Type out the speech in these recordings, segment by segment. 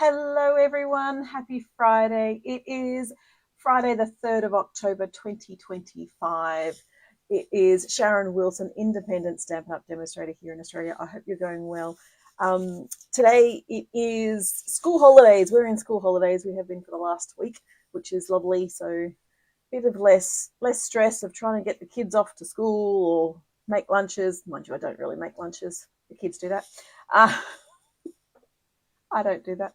Hello everyone, happy Friday. It is Friday the 3rd of October 2025. It is Sharon Wilson, independent Stampin' Up! Demonstrator here in Australia. I hope you're going well. Today it is school holidays. We're in school holidays. We have been for the last week, which is lovely. So a bit of less stress of trying to get the kids off to school or make lunches. Mind you, I don't really make lunches. The kids do that. I don't do that.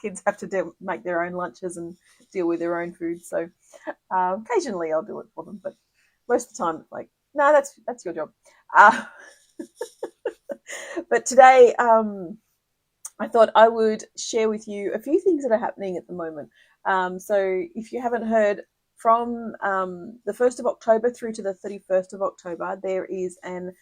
Kids have to make their own lunches and deal with their own food. So occasionally I'll do it for them, but most of the time it's like, no, that's your job. But today I thought I would share with you a few things that are happening at the moment. So if you haven't heard, from the 1st of October through to the 31st of October, there is an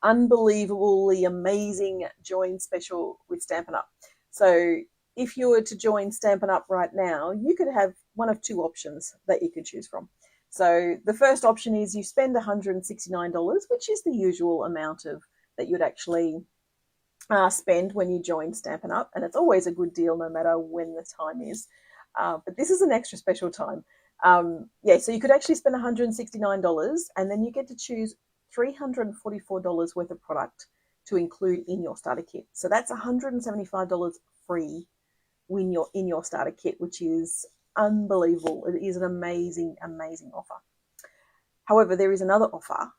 unbelievably amazing join special with Stampin' Up! So if you were to join Stampin' Up! Right now, you could have one of two options that you could choose from. So the first option is you spend $169, which is the usual amount of that you'd actually spend when you join Stampin' Up! And it's always a good deal no matter when the time is. But this is an extra special time. So you could actually spend $169 and then you get to choose $344 worth of product to include in your starter kit. So that's $175 free when you're in your starter kit, which is unbelievable. It is an amazing, amazing offer. However, there is another offer.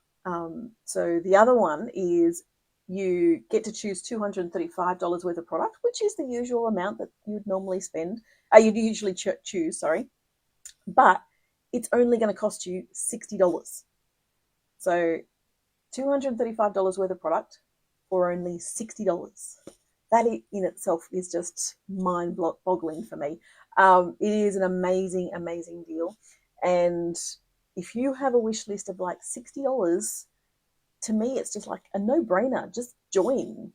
So the other one is you get to choose $235 worth of product, which is the usual amount that you'd normally spend. You'd usually choose, but it's only going to cost you $60. So $235 worth of product for only $60. That in itself is just mind-boggling for me. It is an amazing, amazing deal. And if you have a wish list of like $60, to me, it's just like a no-brainer. Just join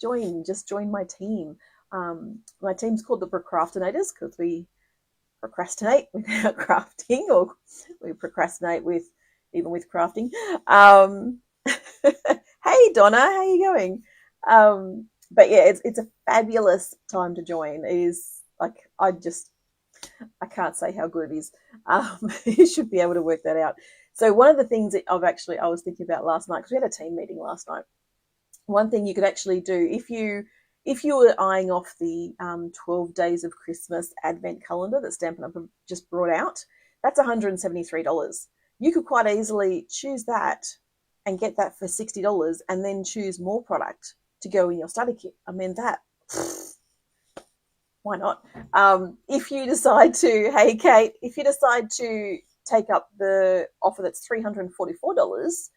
my team. My team's called the Procrastinators because we procrastinate without crafting, or we procrastinate even with crafting. Hey Donna, how are you going? But yeah, it's a fabulous time to join. It is like I can't say how good it is. You should be able to work that out. So one of the things that I was thinking about last night, because we had a team meeting last night. One thing you could actually do if you were eyeing off the 12 Days of Christmas Advent calendar that Stampin' Up! Just brought out, that's $173. You could quite easily choose that and get that for $60 and then choose more product to go in your starter kit. I mean, why not? If you decide to, hey Kate, if you decide to take up the offer that's $344,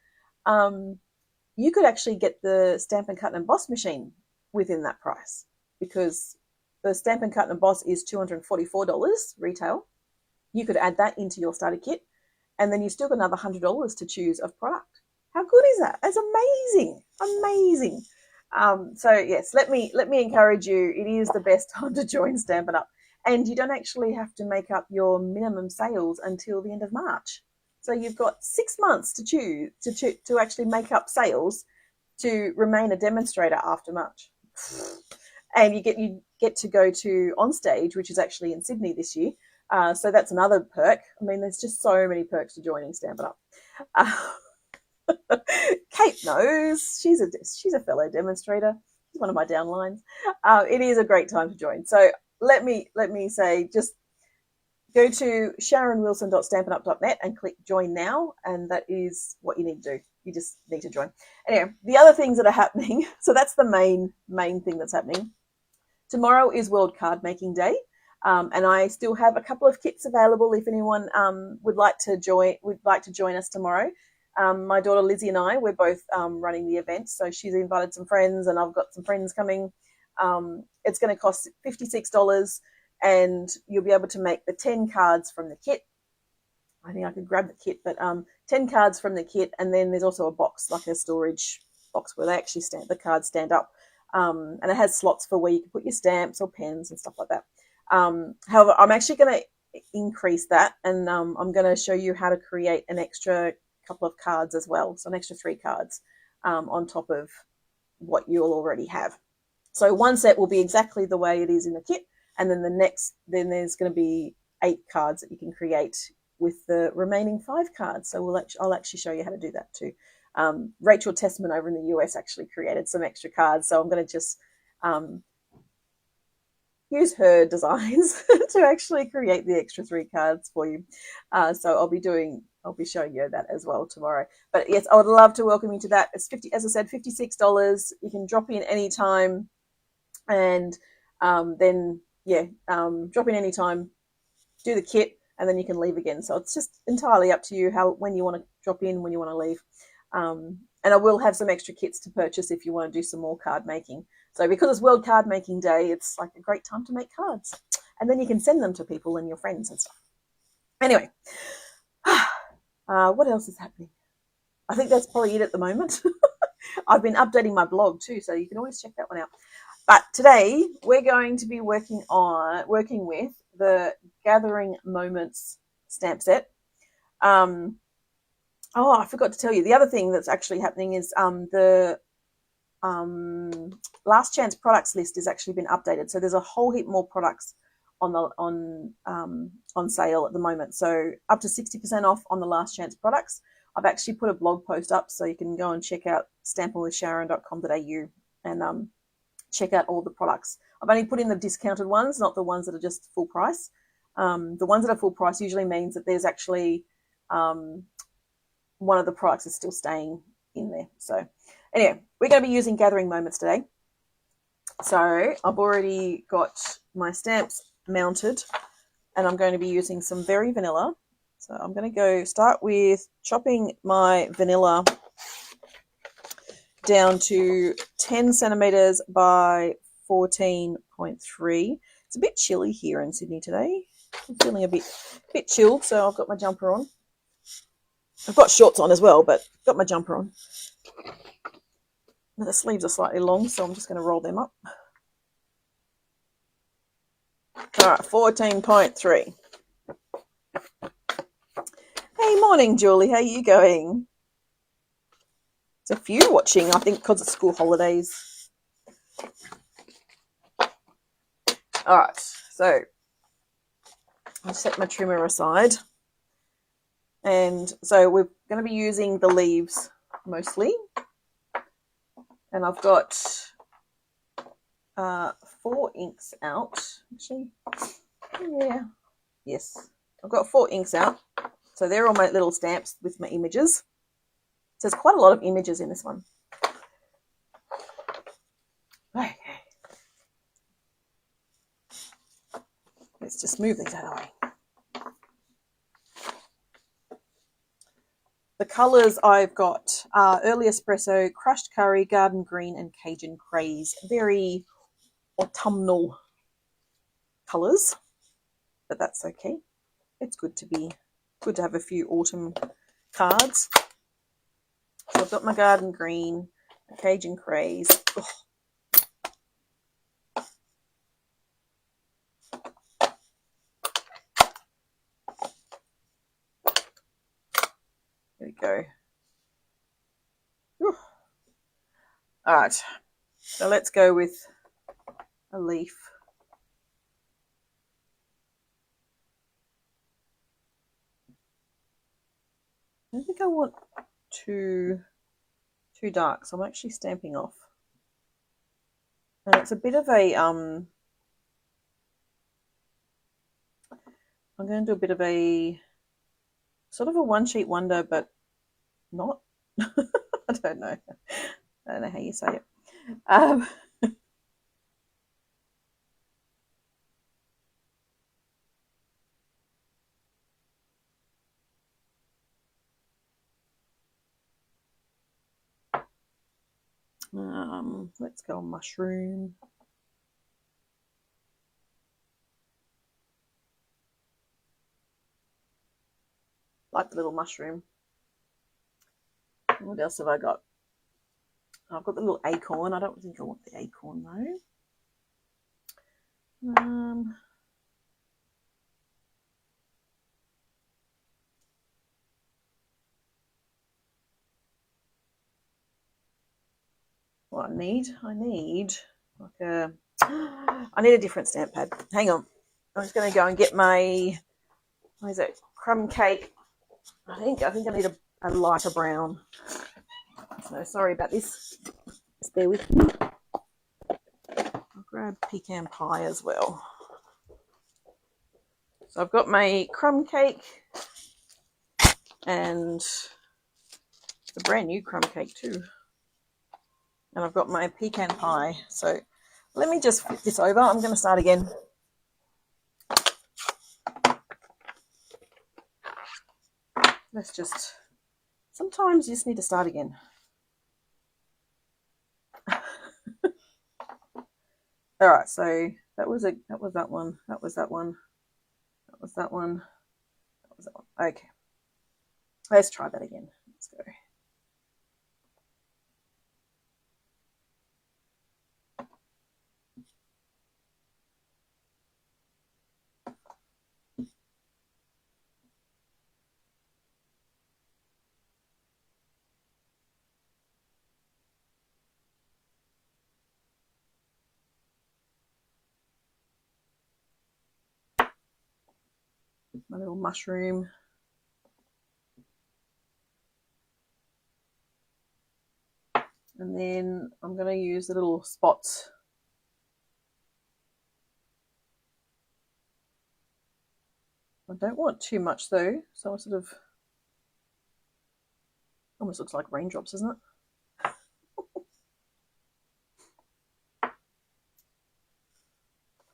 you could actually get the Stampin' Cut and Emboss machine within that price, because the Stampin' Cut and Emboss is $244 retail. You could add that into your starter kit, and then you still got another $100 to choose of product. How good is that? That's amazing, amazing. So yes, let me encourage you. It is the best time to join Stampin' Up! And you don't actually have to make up your minimum sales until the end of March. So you've got 6 months to actually make up sales to remain a demonstrator after March. And you get to go to On Stage, which is actually in Sydney this year. So that's another perk. I mean, there's just so many perks to joining Stampin' Up! Kate knows. She's a fellow demonstrator. She's one of my downlines. It is a great time to join. So let me say, just go to sharonwilson.stampinup.net and click join now, and that is what you need to do. You just need to join. Anyway, the other things that are happening, so that's the main thing that's happening. Tomorrow is World Card Making Day, and I still have a couple of kits available if anyone would like to join us tomorrow. My daughter Lizzie and I, we're both running the event, so she's invited some friends and I've got some friends coming. It's going to cost $56, and you'll be able to make the 10 cards from the kit. I think I could grab the kit, but 10 cards from the kit, and then there's also a box, like a storage box where they actually the cards stand up, and it has slots for where you can put your stamps or pens and stuff like that. However, I'm actually going to increase that, and I'm going to show you how to create an extra couple of cards as well, so an extra 3 cards on top of what you'll already have. So one set will be exactly the way it is in the kit, and then then there's going to be 8 cards that you can create with the remaining 5 cards. So I'll actually show you how to do that too. Rachel Testman over in the US actually created some extra cards, so I'm going to just use her designs to actually create the extra 3 cards for you. So I'll be showing you that as well tomorrow. But yes, I would love to welcome you to that. It's as I said, $56. You can drop in anytime, and then drop in anytime, do the kit, and then you can leave again. So it's just entirely up to you when you want to drop in, when you want to leave. And I will have some extra kits to purchase if you want to do some more card making. So because it's World Card Making Day, it's like a great time to make cards. And then you can send them to people and your friends and stuff. Anyway, what else is happening? I think that's probably it at the moment. I've been updating my blog too, so you can always check that one out. But today we're going to be working with the Gathering Moments stamp set. I forgot to tell you, the other thing that's actually happening is the Last Chance products list has actually been updated. So there's a whole heap more products on sale at the moment. So up to 60% off on the Last Chance products. I've actually put a blog post up, so you can go and check out stampinwithsharon.com.au and check out all the products. I've only put in the discounted ones, not the ones that are just full price. The ones that are full price usually means that there's actually one of the products is still staying in there. So anyway, we're going to be using Gathering Moments today. So I've already got my stamps mounted, and I'm going to be using some Very Vanilla. So I'm going to start with chopping my vanilla down to 10 centimeters by 14.3. It's a bit chilly here in Sydney today. I'm feeling a bit chilled, so I've got my jumper on. I've got shorts on as well, but got my jumper on. Now the sleeves are slightly long, so I'm just going to roll them up. All right, 14.3. Hey, morning, Julie. How are you going? There's a few watching, I think, because it's school holidays. All right, so I'll set my trimmer aside. And so we're going to be using the leaves mostly. And I've got 4 inks out. Actually, yeah, yes. I've got 4 inks out. So they're all my little stamps with my images. So there's quite a lot of images in this one. Okay. Let's just move these out of the way. The colours I've got are Early Espresso, Crushed Curry, Garden Green, and Cajun Craze. Very autumnal colours, but that's okay. It's good to have a few autumn cards. So I've got my Garden Green, my Cajun Craze. Oh. There we go. Whew. All right, so let's go with a leaf. I don't think I want too dark, so I'm actually stamping off. And it's a bit of a I'm going to do a bit of a sort of a one sheet wonder, but not. I don't know how you say it. Let's go on mushroom. Like the little mushroom. What else have I got? I've got the little acorn. I don't think I want the acorn though. What I need like a I need a different stamp pad. Hang on. I'm just going to go and get my, what is it, crumb cake. I think I need a lighter brown. So sorry about this. Just bear with me. I'll grab pecan pie as well. So I've got my crumb cake and it's a brand new crumb cake too. And I've got my pecan pie. So let me just flip this over. I'm going to start again. Let's just, sometimes you just need to start again. All right, so that was that one, that was that one, that was that one, that was that one. Okay, let's try that again. Let's go. My little mushroom. And then I'm going to use the little spots. I don't want too much though, so I sort of, almost looks like raindrops, doesn't it?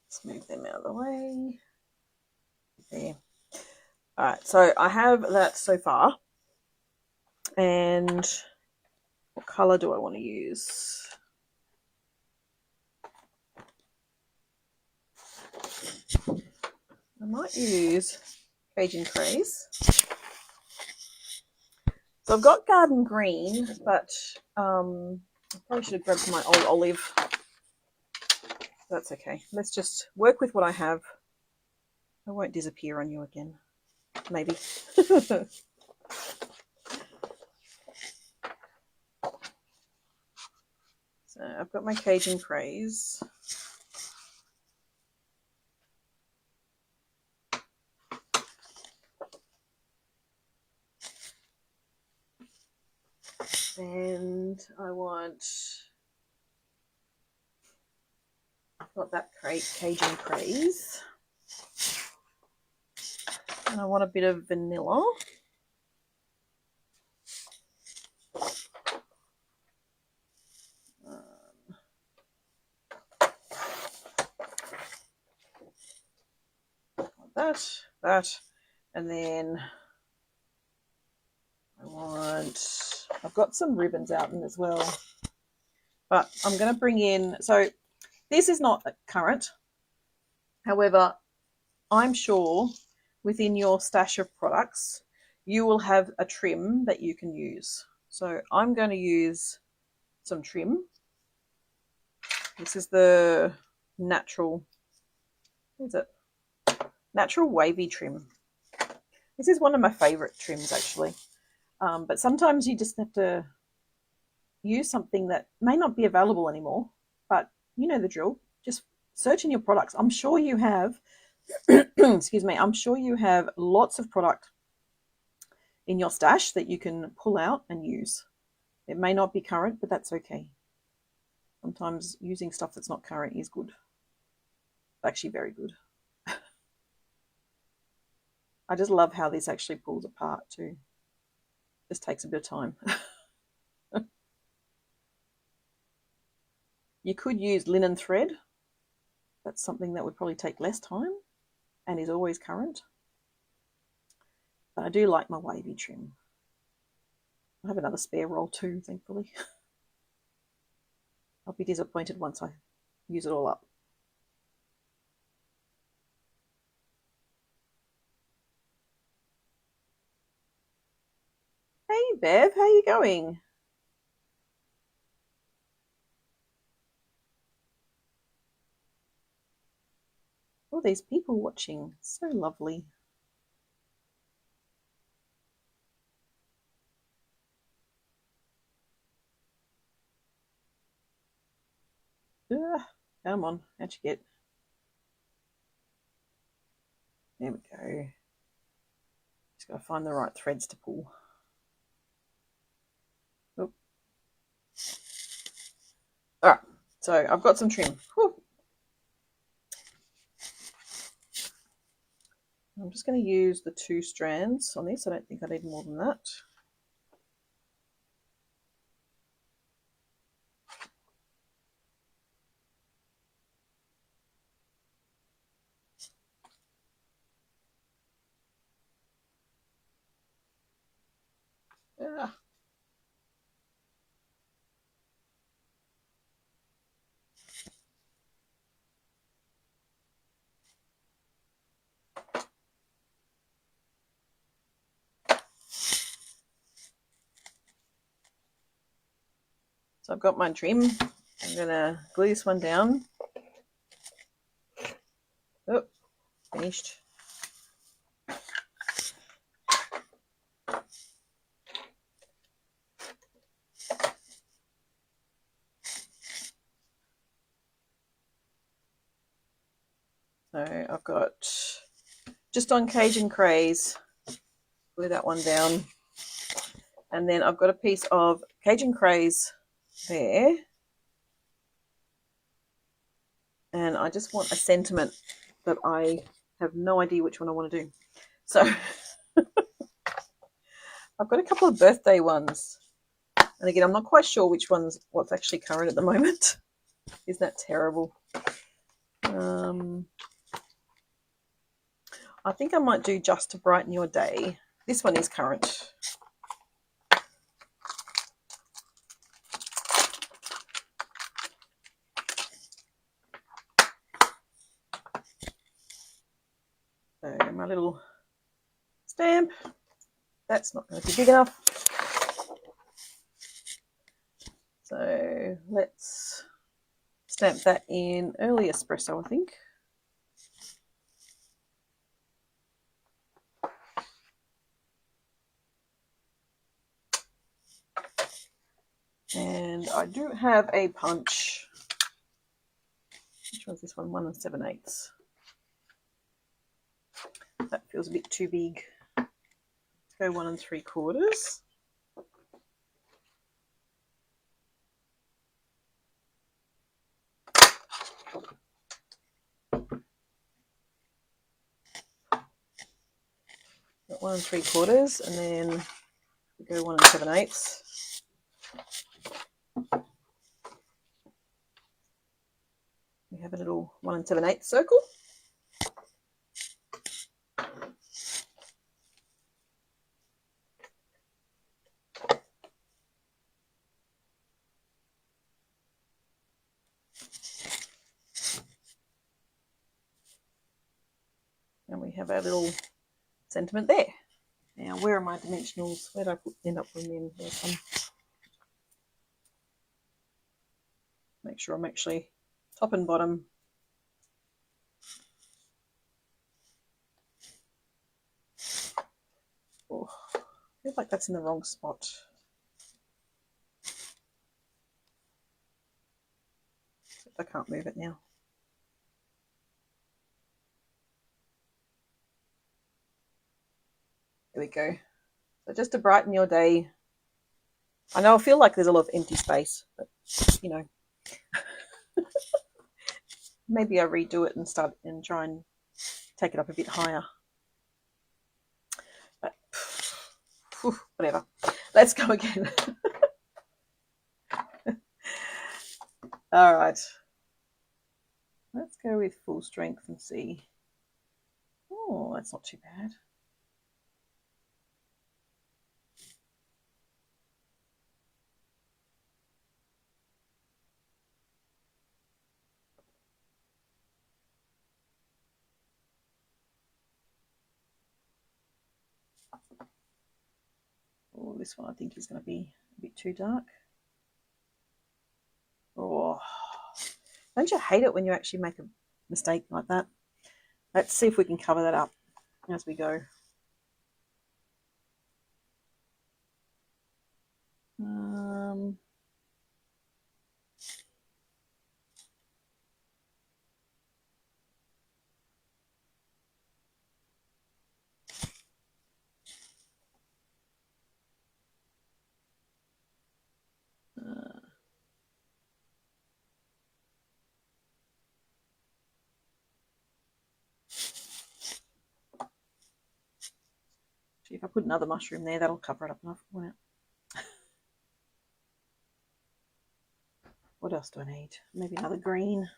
Let's move them out of the way. There. All right, so I have that so far. And what colour do I want to use? I might use Cajun Craze. So I've got garden green, but I probably should have grabbed my old olive. That's okay. Let's just work with what I have. I won't disappear on you again. Maybe. So I've got my Cajun Craze. And I want, I've got that Cajun Craze. And I want a bit of vanilla. That, and then I've got some ribbons out in as well, but I'm going to bring in, so this is not current, however, I'm sure within your stash of products, you will have a trim that you can use. So I'm going to use some trim. This is the natural, what is it? Natural wavy trim. This is one of my favorite trims actually. But sometimes you just have to use something that may not be available anymore, but you know the drill. Just search in your products. I'm sure you have, excuse me, I'm sure you have lots of product in your stash that you can pull out and use. It may not be current, but that's okay. Sometimes using stuff that's not current is good. Actually very good. I just love how this actually pulls apart too. Just takes a bit of time. You could use linen thread. That's something that would probably take less time and is always current. But I do like my wavy trim. I have another spare roll too, thankfully. I'll be disappointed once I use it all up. Hey Bev, how are you going? All these people watching, so lovely. Ugh. Come on, how'd you get? There we go. Just got to find the right threads to pull. Oop. All right, so I've got some trim. Whew. I'm just going to use the 2 strands on this. I don't think I need more than that. Yeah. So I've got my trim. I'm going to glue this one down. Oh, finished. So I've got just on Cajun Craze, glue that one down. And then I've got a piece of Cajun Craze there. And I just want a sentiment that I have no idea which one I want to do. So I've got a couple of birthday ones. And again, I'm not quite sure what's actually current at the moment. Isn't that terrible? I think I might do Just to Brighten Your Day. This one is current. So my little stamp, that's not going to be big enough. So let's stamp that in early espresso, I think. And I do have a punch. Which one's this one? 1 7/8. That feels a bit too big. Let's go 1 3/4. Got 1 3/4, and then we go 1 7/8. We have a little 1 7/8 circle. And we have our little sentiment there. Now, where are my dimensionals? Where did I end up putting in? There's some. Make sure I'm actually top and bottom. Oh, I feel like that's in the wrong spot. I can't move it now. There we go. So just to brighten your day. I know I feel like there's a lot of empty space, but you know, maybe I redo it and start and try and take it up a bit higher. But whatever. Let's go again. All right. Let's go with full strength and see. Oh, that's not too bad. Oh, this one I think is going to be a bit too dark. Oh, don't you hate it when you actually make a mistake like that? Let's see if we can cover that up as we go. Actually, if I put another mushroom there, that'll cover it up enough. What else do I need? Maybe another green.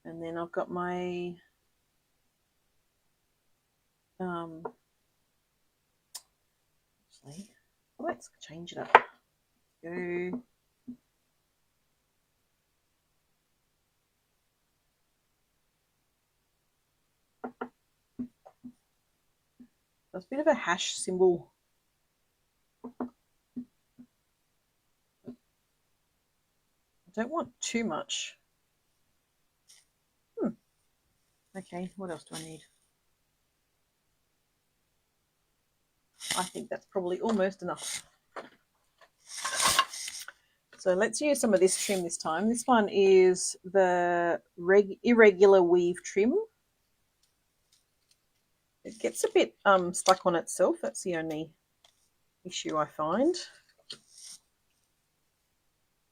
And then I've got my actually, let's change it up. Go. That's a bit of a hash symbol. I don't want too much. Okay, what else do I need? I think that's probably almost enough. So let's use some of this trim this time. This one is the irregular weave trim. It gets a bit stuck on itself. That's the only issue I find.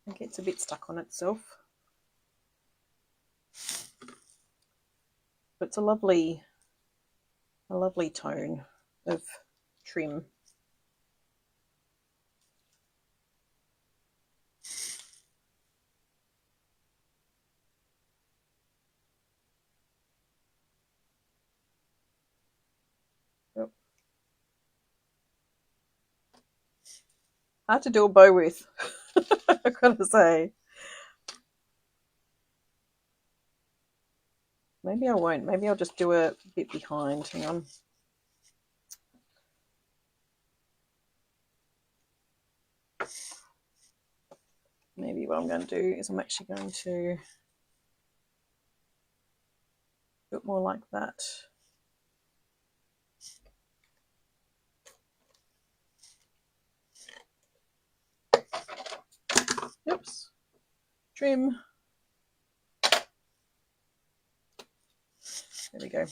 It gets a bit stuck on itself. But it's a lovely tone of trim. Hard to do a bow with, I've got to say. Maybe I won't. Maybe I'll just do a bit behind. Hang on. Maybe what I'm going to do is I'm actually going to do it more like that. Oops. Trim. There we go.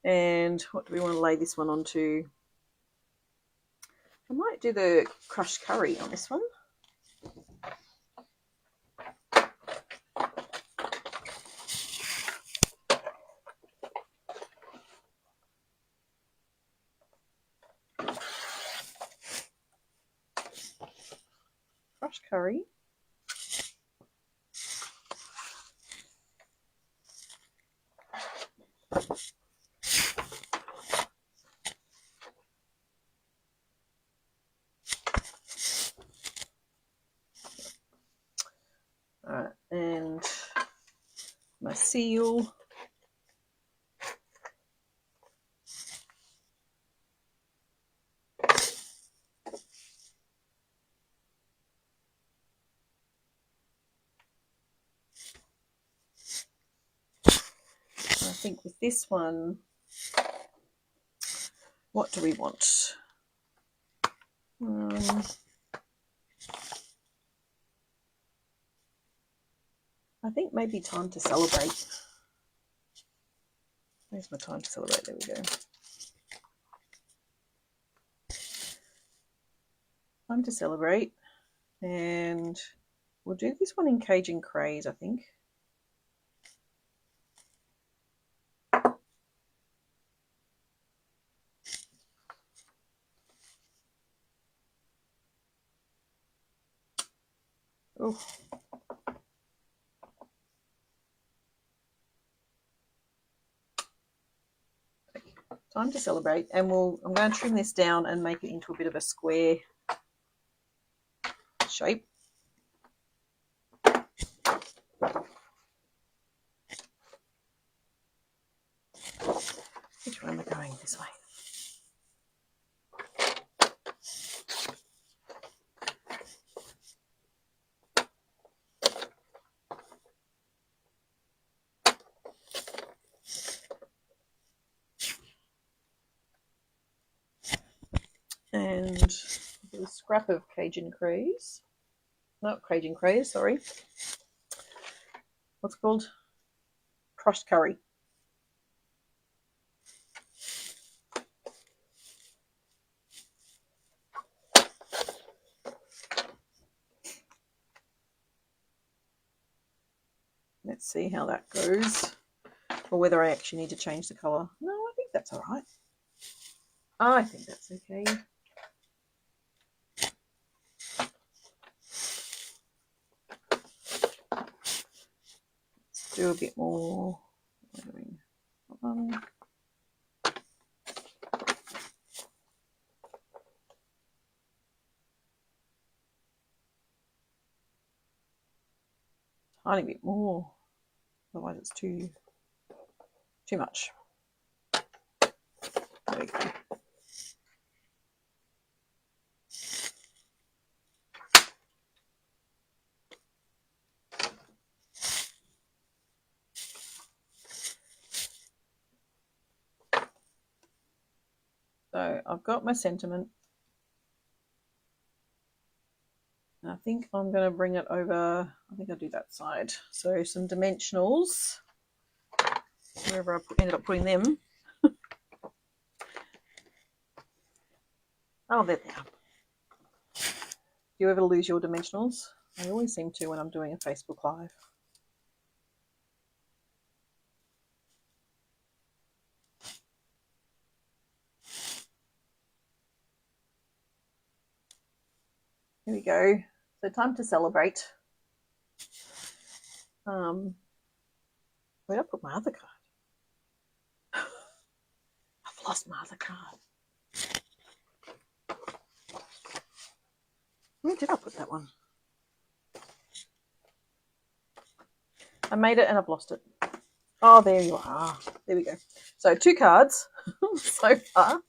And what do we want to lay this one onto? I might do the crushed curry on this one. Crushed curry. Alright, and my seal. I think with this one, what do we want? I think maybe time to celebrate. Where's my time to celebrate? There we go. Time to celebrate. And we'll do this one in Cajun Craze, I think. Oh. Time to celebrate, and I'm going to trim this down and make it into a bit of a square shape. Which way am I going? This way. And a scrap of Cajun Craze. Not Cajun Craze, sorry. What's it called? Crushed curry. Let's see how that goes, or whether I actually need to change the colour. No, I think that's all right. I think that's okay. Let's do a bit more. Tiny bit more, otherwise it's too much. There we go. So I've got my sentiment. And I think I'm going to bring it over. I think I'll do that side. So some dimensionals, wherever I ended up putting them. Oh, there they are. Do you ever lose your dimensionals? I always seem to when I'm doing a Facebook Live. Here we go. So time to celebrate. Where did I put my other card? I've lost my other card. Where did I put that one? I made it and I've lost it. Oh, there you are. There we go. So 2 cards so far.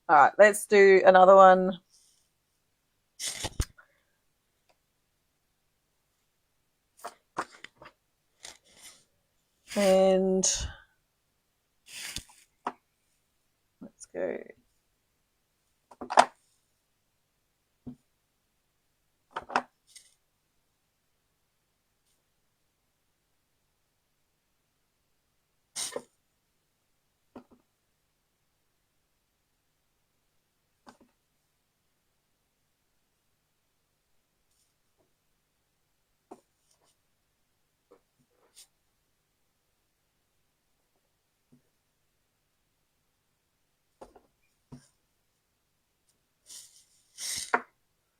All right, let's do another one. And let's go.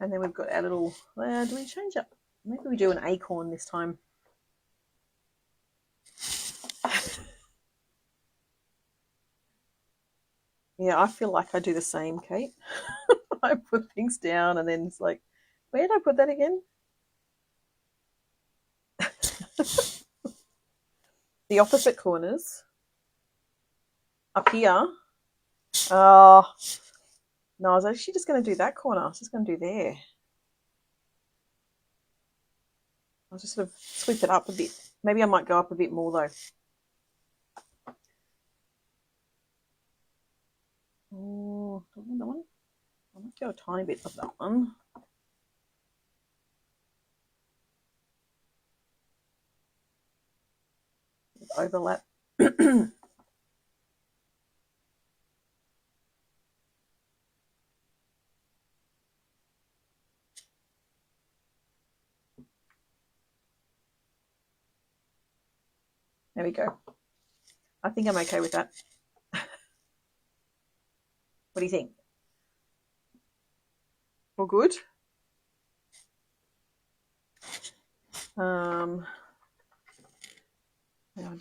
And then we've got our little, do we change up? Maybe we do an acorn this time. Yeah, I feel like I do the same, Kate. I put things down and then it's like, where did I put that again? The opposite corners. Up here. Oh, no, I was actually just going to do that corner. I was just going to do there. I'll just sort of sweep it up a bit. Maybe I might go up a bit more though. Oh, do I want that one? I might go a tiny bit of that one. Overlap. There we go. I think I'm okay with that. What do you think? All good? Now I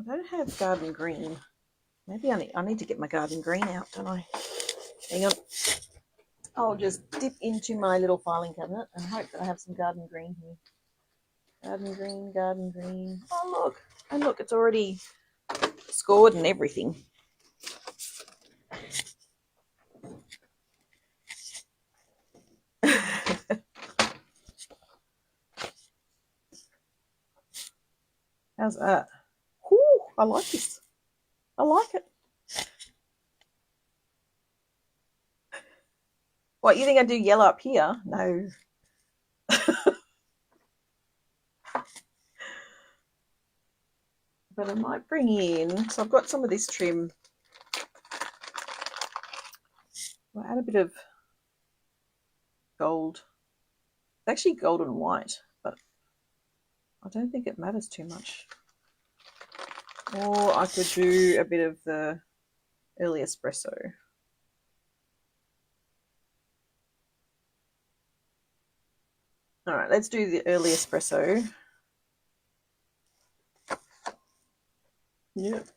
don't have garden green. Maybe I need to get my garden green out, don't I? Hang on. I'll just dip into my little filing cabinet and hope that I have some garden green here. Garden green, garden green. Oh, look. And look, it's already scored and everything. How's that? Ooh, I like this. I like it. What, you think I do yellow up here? No. But I might bring in, so I've got some of this trim. I'll add a bit of gold. It's actually gold and white, but I don't think it matters too much. Or I could do a bit of the early espresso. All right, let's do the early espresso. Yep.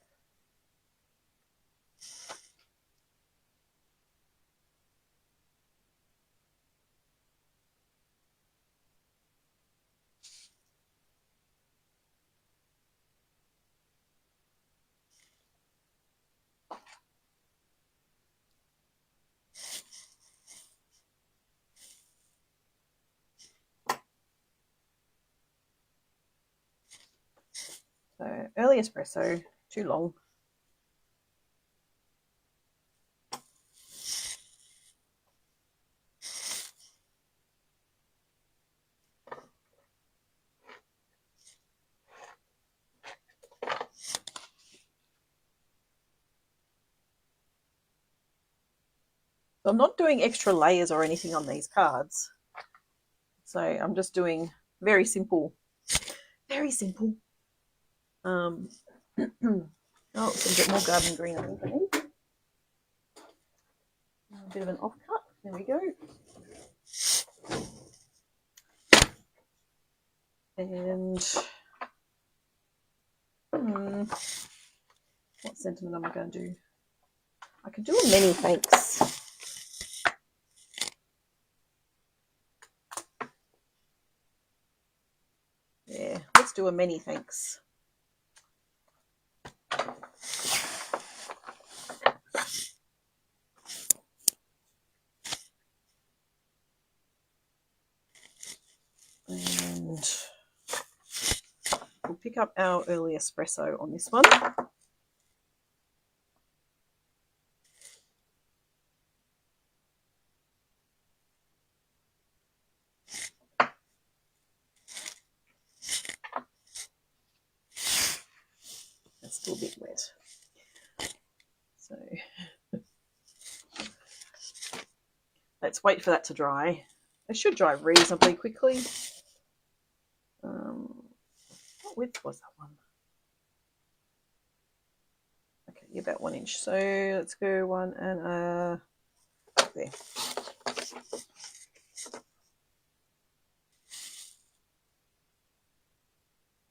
So early espresso, too long. So I'm not doing extra layers or anything on these cards. So I'm just doing very simple, very simple. Oh, some bit more garden green, I think I need. A bit of an offcut. There we go. And what sentiment am I going to do? I could do a many thanks. Yeah, let's do a many thanks. And we'll pick up our early espresso on this one. That's still a bit wet. So let's wait for that to dry. It should dry reasonably quickly. What width was that one? Okay, yeah, about 1 inch. So let's go 1 and there.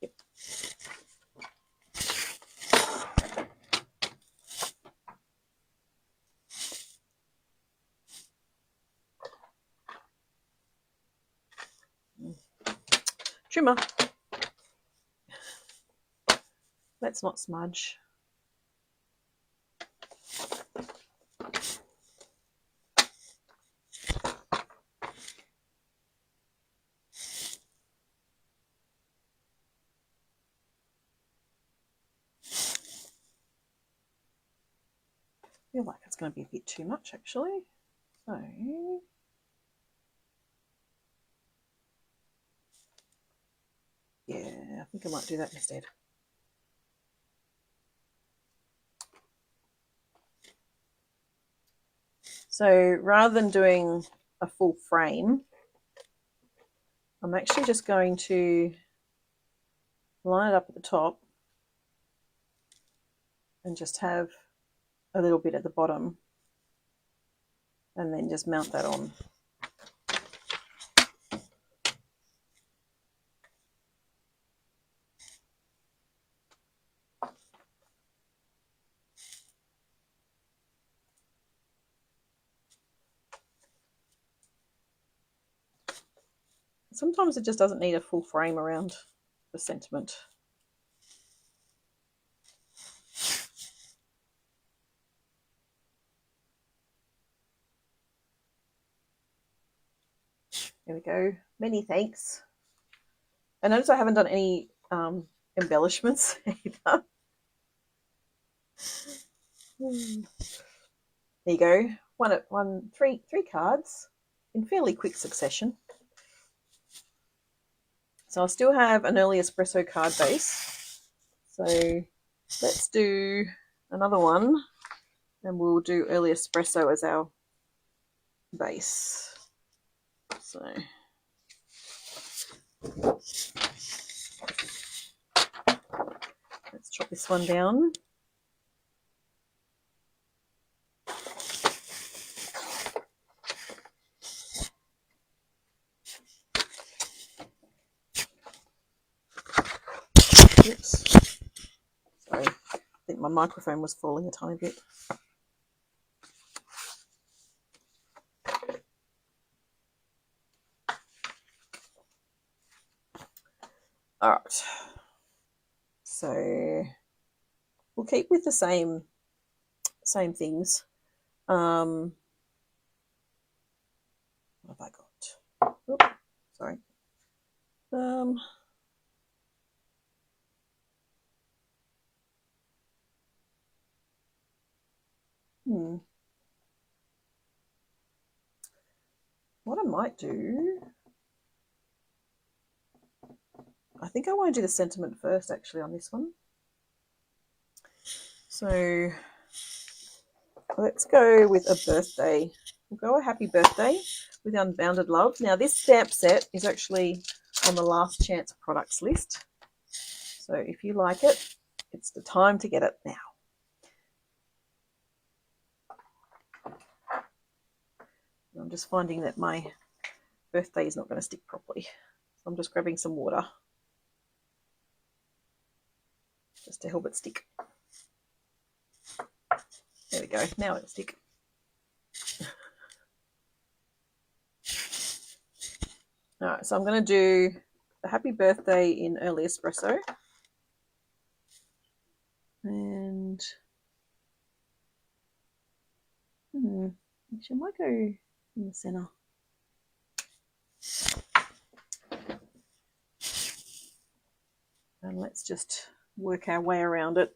Yep. Trimmer. Let's not smudge. I feel like it's going to be a bit too much, actually. So yeah, I think I might do that instead. So rather than doing a full frame, I'm actually just going to line it up at the top and just have a little bit at the bottom and then just mount that on. Sometimes it just doesn't need a full frame around the sentiment. There we go. Many thanks. And notice I haven't done any embellishments either. There you go. Three cards in fairly quick succession. So I still have an early espresso card base. So let's do another one and we'll do early espresso as our base. So let's chop this one down. Oops. Sorry, I think my microphone was falling a tiny bit. All right. So we'll keep with the same things. What have I got? Oops, sorry. What I might do, I think I want to do the sentiment first actually on this one. So let's go with a birthday. We'll go a happy birthday with Unbounded Love. Now this stamp set is actually on the last chance products list. So if you like it, it's the time to get it now. I'm just finding that my birthday is not going to stick properly. So I'm just grabbing some water just to help it stick. There we go. Now it'll stick. All right, so I'm going to do the happy birthday in early espresso. And actually I might go in the center. And let's just work our way around it.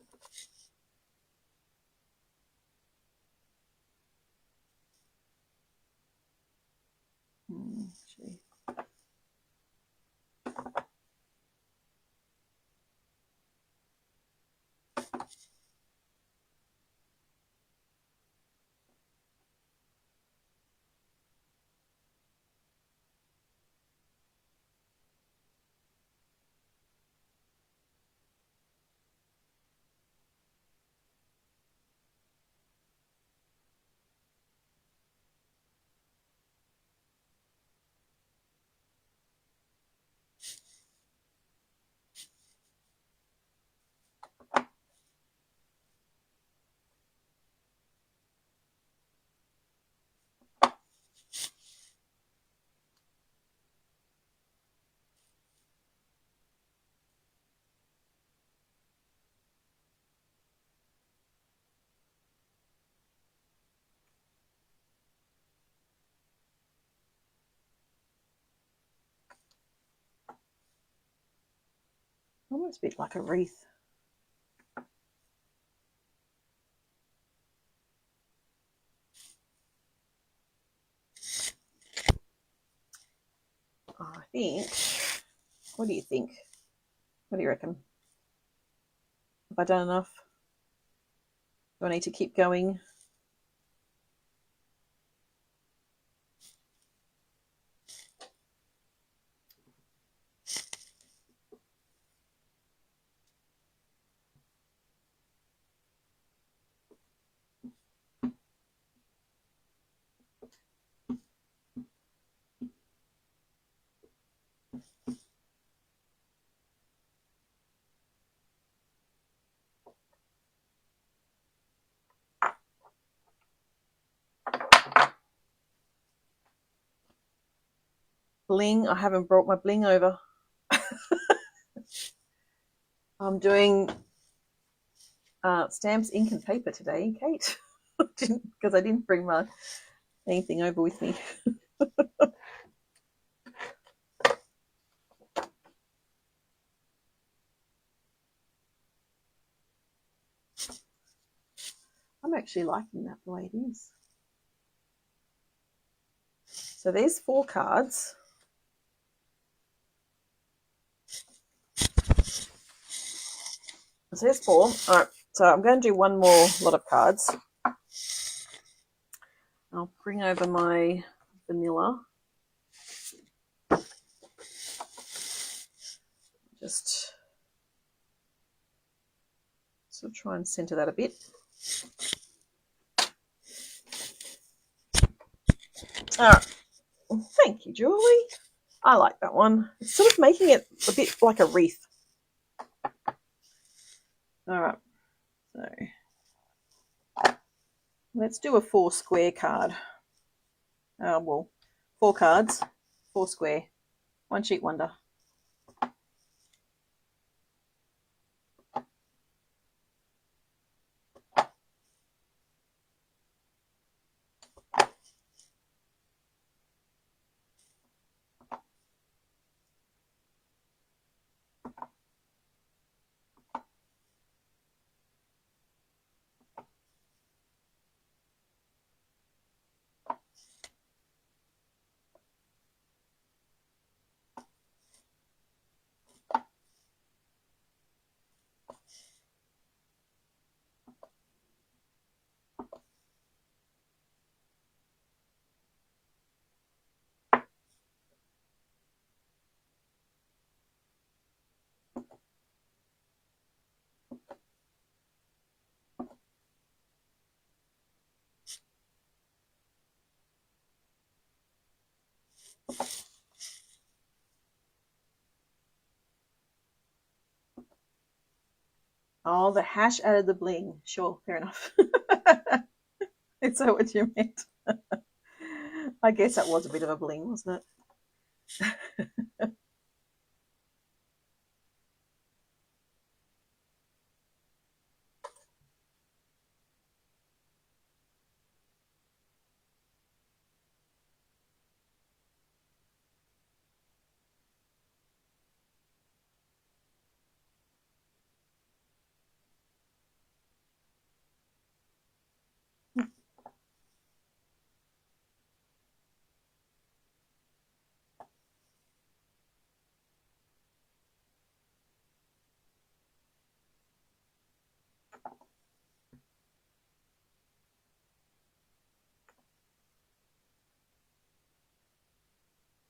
Actually. Almost a bit like a wreath. I think, what do you think? What do you reckon? Have I done enough? Do I need to keep going? Bling, I haven't brought my bling over. I'm doing stamps, ink and paper today, Kate, because I didn't bring my anything over with me. I'm actually liking that the way it is. So there's 4 cards. So there's 4. All right, so I'm going to do one more lot of cards. I'll bring over my vanilla. just sort of try and center that a bit. All right. Thank you, Julie. I like that one. It's sort of making it a bit like a wreath. All right. So let's do a 4 square card. Well, 4 cards, 4 square, 1 sheet wonder. Oh, the hash added the bling. Sure, fair enough. Is that what you meant? I guess that was a bit of a bling, wasn't it?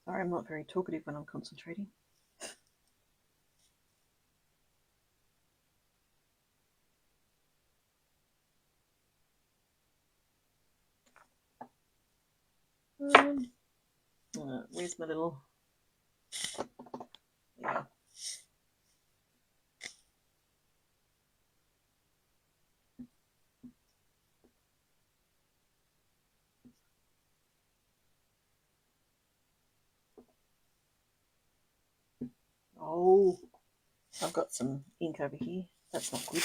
Sorry, I'm not very talkative when I'm concentrating. Where's my little... Yeah. Oh, I've got some ink over here. That's not good.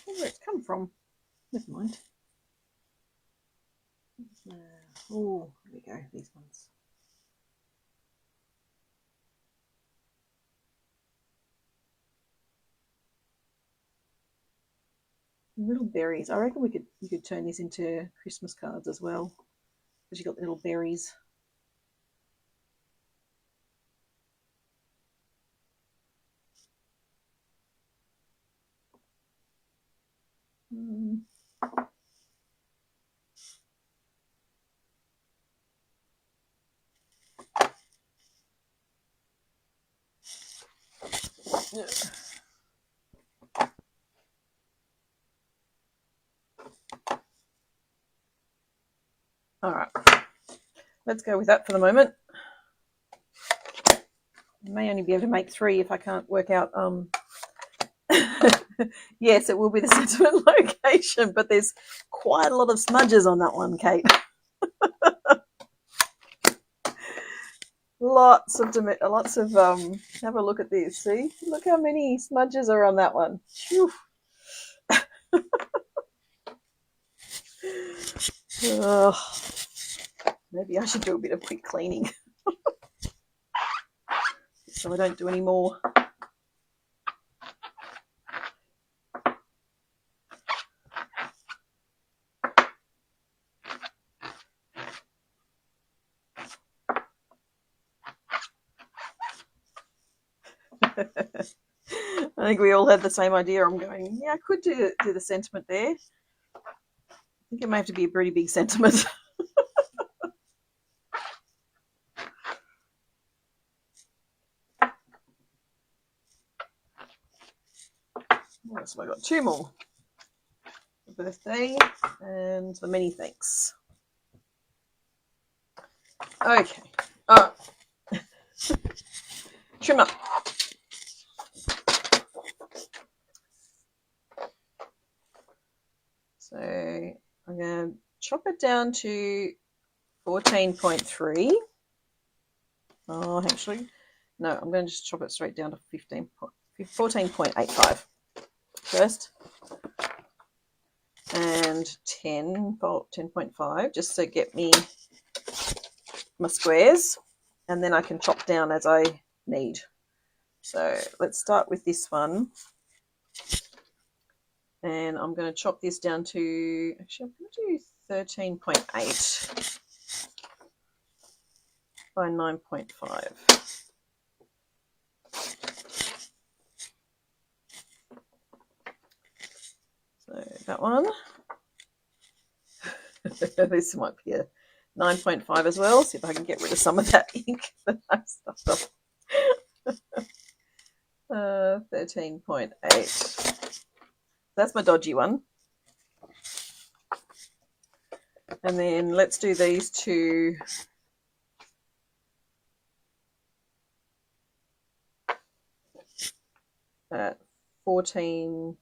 Where it's come from. Never mind. Oh, here we go. These ones. Little berries. I reckon you could turn this into Christmas cards as well, because you got little berries. Yeah. All right, let's go with that for the moment. I may only be able to make 3 if I can't work out. Yes, it will be the sentiment location, but there's quite a lot of smudges on that one, Kate. Lots of have a look at this. See, look how many smudges are on that one. Maybe I should do a bit of quick cleaning so I don't do any more. I think we all had the same idea. I'm going, yeah, I could do the sentiment there. I think it may have to be a pretty big sentiment. So I got two more. The birthday and the many thanks. Okay. All right. Trim up. So I'm going to chop it down to 14.3. Oh, actually, no, I'm going to just chop it straight down to 14.85 first. And 10.5, just to get me my squares. And then I can chop down as I need. So let's start with this one. And I'm going to chop this down to, actually I'm going to do 13.8 by 9.5. So that one. This might be a 9.5 as well. See if I can get rid of some of that ink that I've stuffed off. 13.8. That's my dodgy one. And then let's do these two. At 14.3.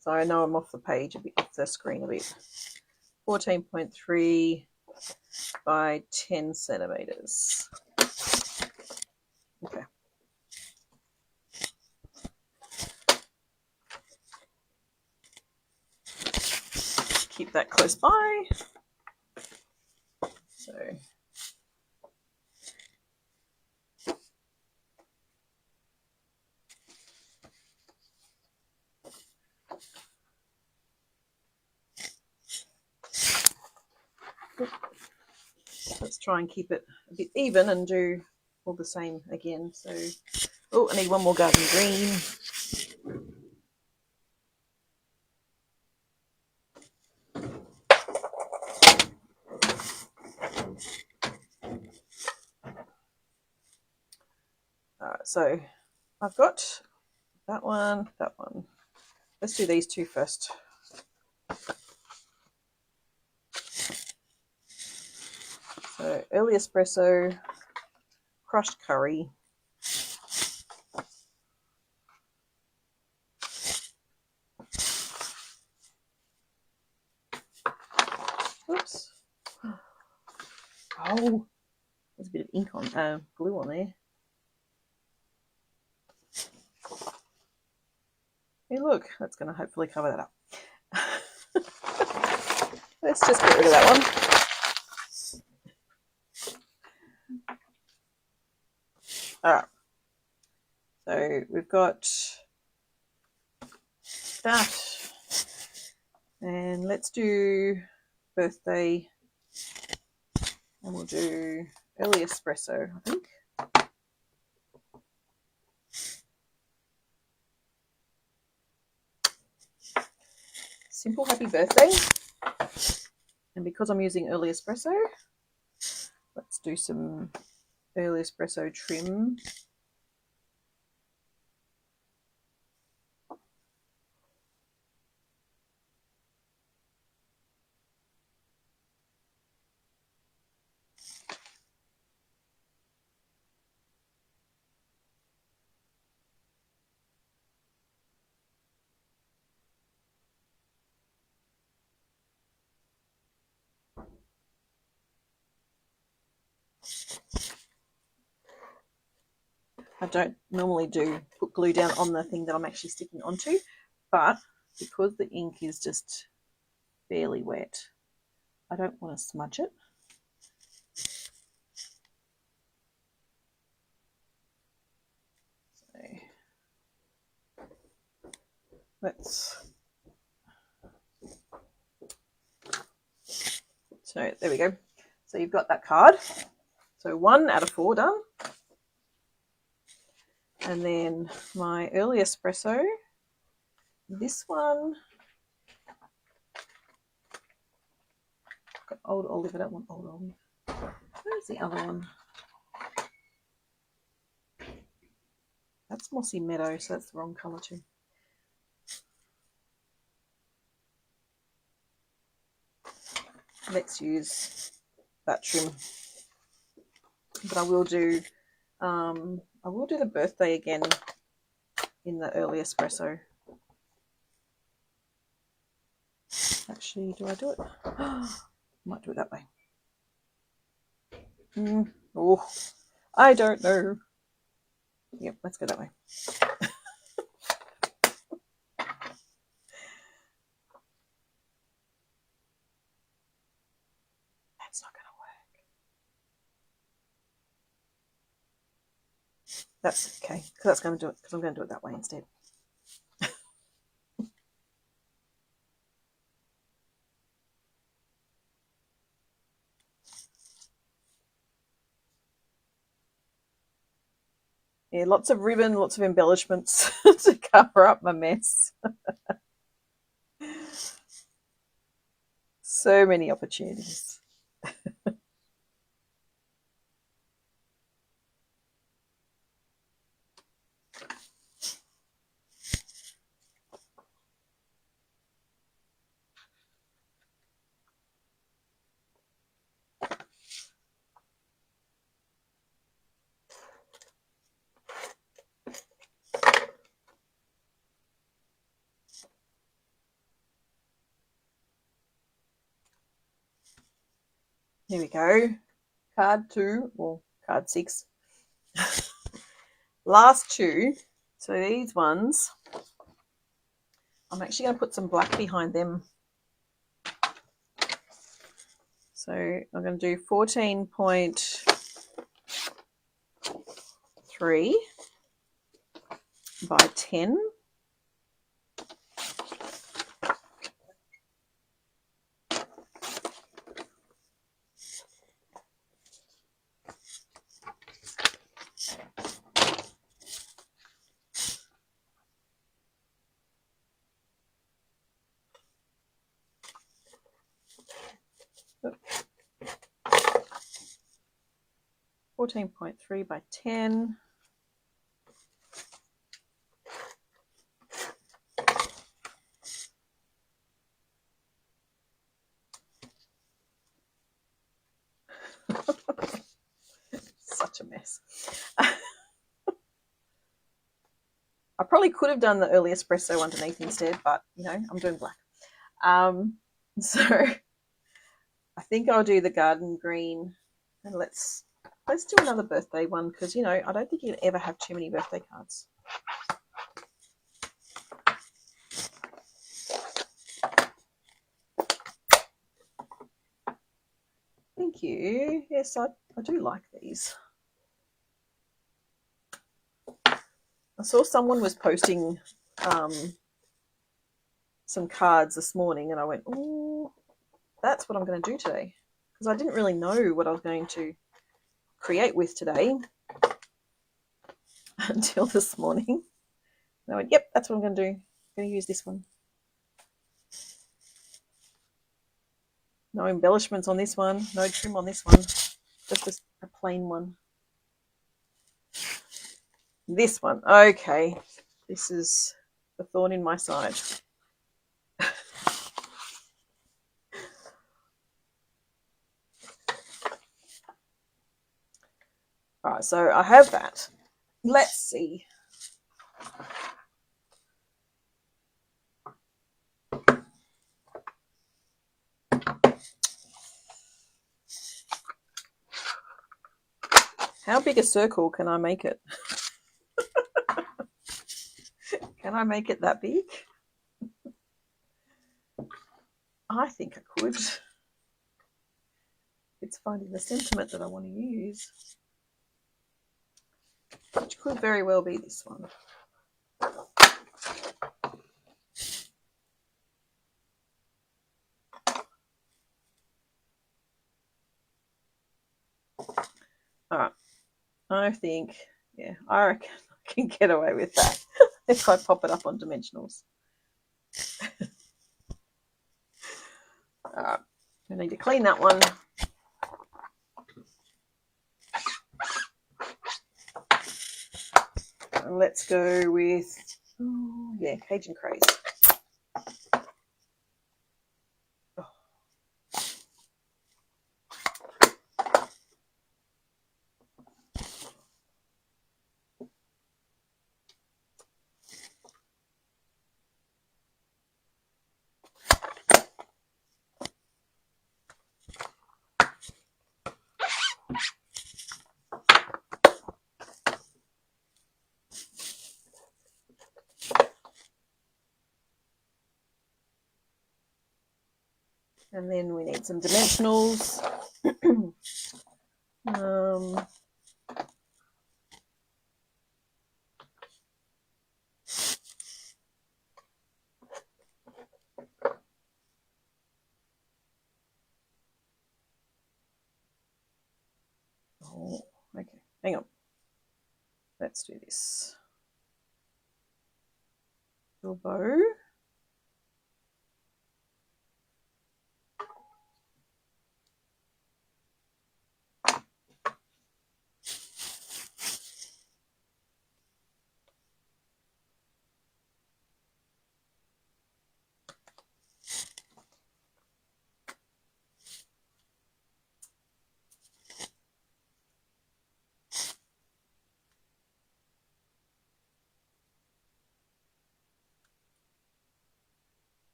So I know I'm off the page a bit, off the screen a bit. 14.3 by 10 centimeters. Okay. Keep that close by. So let's try and keep it a bit even and do all the same again. So, oh, I need one more garden green. All right, so I've got that one, that one. Let's do these two first. So early espresso, crushed curry. Oops. Oh, there's a bit of ink on, glue on there. Hey, look, that's going to hopefully cover that up. Let's just get rid of that one. All right. So we've got that. And let's do birthday. And we'll do early espresso, I think. Simple happy birthday. And because I'm using early espresso, let's do some early espresso trim. I don't normally put glue down on the thing that I'm actually sticking onto, but because the ink is just fairly wet, I don't want to smudge it. So there we go. So you've got that card. So 1 out of 4 done. And then my early espresso, this one, got old olive, I don't want old olive. Where's the other one? That's Mossy Meadow, so that's the wrong colour too. Let's use that trim. But I will do the birthday again in the early espresso. Actually, do I do it? Might do it that way. Oh, I don't know. Yep, let's go that way. That's not going to work. That's okay, because that's going to do it, because I'm going to do it that way instead. Yeah, lots of ribbon, lots of embellishments to cover up my mess. So many opportunities. Here we go. Card 2, or card 6. Last 2. So these ones, I'm actually going to put some black behind them. So I'm going to do 14.3 by 10. Oops. 14.3 by 10. Such a mess. I probably could have done the early espresso underneath instead, but you know, I'm doing black. So I think I'll do the garden green, and let's do another birthday one, because you know, I don't think you can ever have too many birthday cards. Thank you. Yes, I do like these. I saw someone was posting some cards this morning, and I went, oh, that's what I'm going to do today, because I didn't really know what I was going to create with today until this morning. And I went, yep, that's what I'm going to do. I'm going to use this one. No embellishments on this one, no trim on this one, just a plain one. This one, okay, this is the thorn in my side. All right, so I have that. Let's see. How big a circle can I make it? Can I make it that big? I think I could. It's finding the sentiment that I want to use, which could very well be this one. All right, I think, yeah, I reckon I can get away with that if I pop it up on dimensionals. All right, I need to clean that one. And let's go with, yeah, Cajun Craze. And then we need some dimensionals. Oh, okay, hang on. Let's do this. Your bow.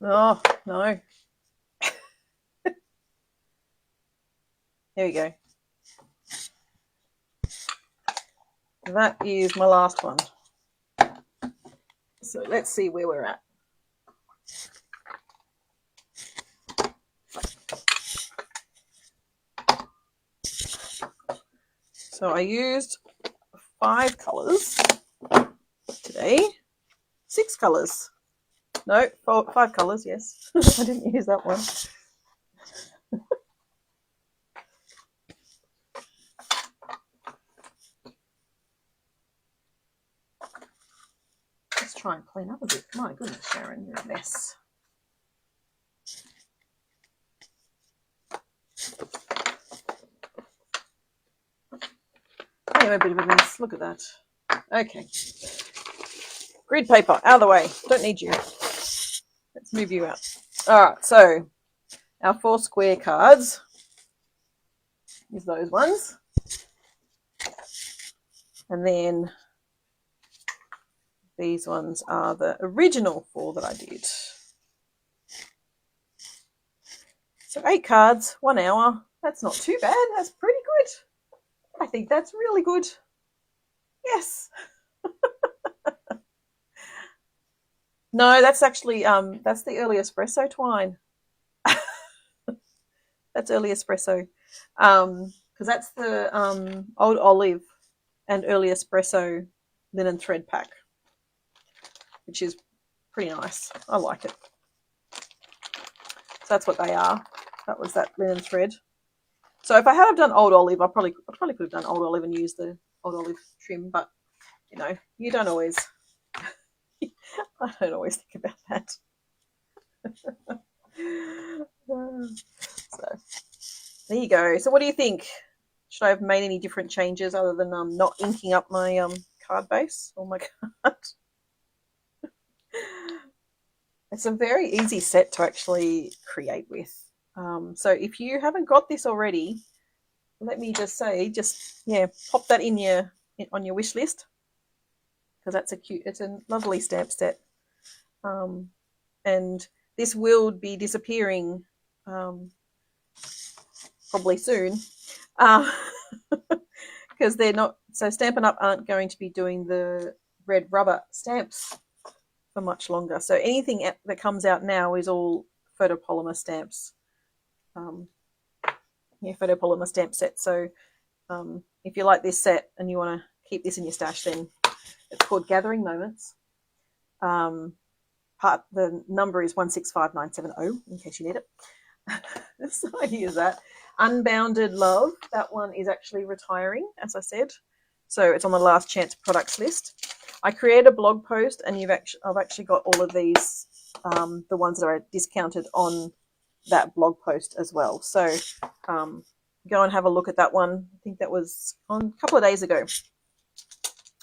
Oh, no. There we go. That is my last one. So let's see where we're at. So I used 5 colours today. 6 colours. No, 5 colours, yes. I didn't use that one. Let's try and clean up a bit. My goodness, Sharon, you're a mess. Anyway, a bit of a mess. Look at that. Okay. Grid paper, out of the way. Don't need you. Let's move you out. All right, so our 4 square cards is those ones. And then these ones are the original 4 that I did. So 8 cards, 1 hour. That's not too bad. That's pretty good. I think that's really good. Yes. No, that's actually that's the early espresso twine. That's early espresso, because that's the old olive and early espresso linen thread pack, which is pretty nice. I like it. So that's what they are. That was that linen thread. So if I had done old olive, I probably could have done old olive and used the old olive trim, but you know, you don't always. I don't always think about that. So there you go. So what do you think? Should I have made any different changes other than not inking up my card base or my card? It's a very easy set to actually create with. So if you haven't got this already, let me just say, pop that on your wish list, because that's it's a lovely stamp set. And this will be disappearing probably soon, because they're not. So Stampin' Up aren't going to be doing the red rubber stamps for much longer. So anything that comes out now is all photopolymer stamps. photopolymer stamp set. So if you like this set and you want to keep this in your stash, then it's called Gathering Moments. The number is 165970 in case you need it. So here's that. Unbounded Love. That one is actually retiring, as I said. So it's on the last chance products list. I created a blog post, and I've actually got all of these, the ones that are discounted on that blog post as well. So go and have a look at that one. I think that was on a couple of days ago.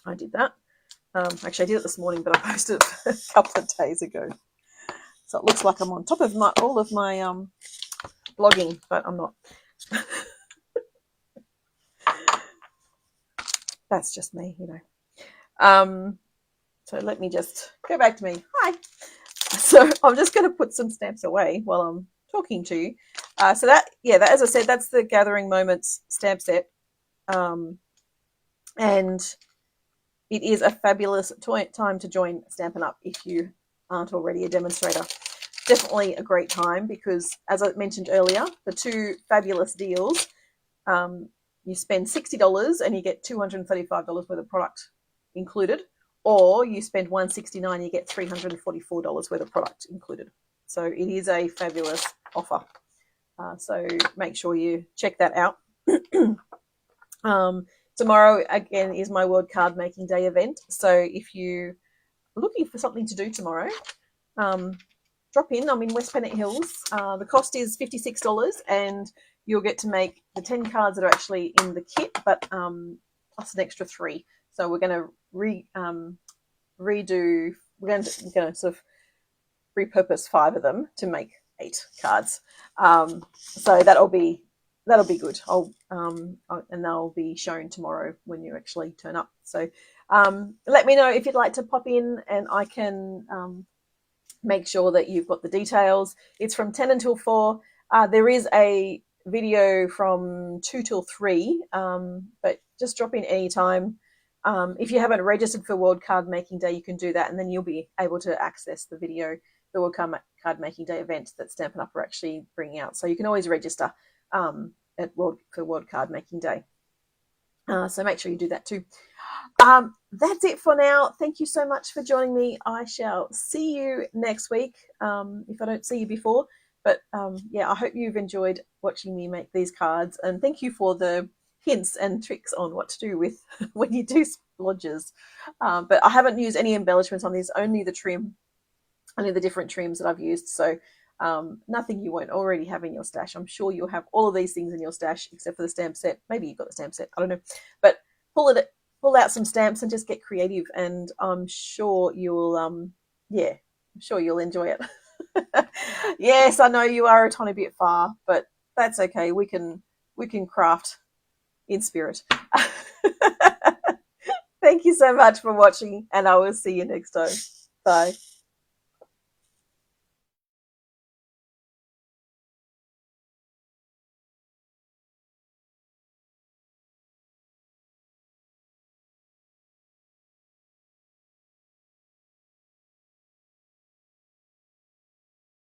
I did that. Actually, I did it this morning, but I posted it a couple of days ago. So it looks like I'm on top of all of my blogging, but I'm not. That's just me, you know. So let me just go back to me. Hi. So I'm just going to put some stamps away while I'm talking to you. So that, as I said, that's the Gathering Moments stamp set. And it is a fabulous time to join Stampin' Up! If you aren't already a demonstrator. Definitely a great time because, as I mentioned earlier, the two fabulous deals, you spend $60 and you get $235 worth of product included, or you spend $169 and you get $344 worth of product included. So it is a fabulous offer. So make sure you check that out. Tomorrow, again, is my World Card Making Day event. So if you're looking for something to do tomorrow, drop in. I'm in West Pennant Hills. The cost is $56, and you'll get to make the 10 cards that are actually in the kit, but plus an extra 3. So we're going to redo. We're going to sort of repurpose 5 of them to make 8 cards. So that'll be good. And they'll be shown tomorrow when you actually turn up. So let me know if you'd like to pop in, and I can make sure that you've got the details. It's from 10 until 4. There is a video from 2 till 3, but just drop in anytime. If you haven't registered for World Card Making Day, you can do that, and then you'll be able to access the video, the World Card Making Day event that Stampin' Up! Are actually bringing out. So you can always register for World Card Making Day. So make sure you do that too. That's it for now. Thank you so much for joining me. I shall see you next week if I don't see you before. But I hope you've enjoyed watching me make these cards, and thank you for the hints and tricks on what to do with when you do splodges. But I haven't used any embellishments on this, only the trim, only the different trims that I've used. So nothing you won't already have in your stash. I'm sure you'll have all of these things in your stash except for the stamp set. Maybe you've got the stamp set, I don't know. But pull out some stamps and just get creative, and I'm sure you'll enjoy it. Yes, I know you are a tiny bit far, but that's okay. We can craft in spirit. Thank you so much for watching, and I will see you next time. Bye.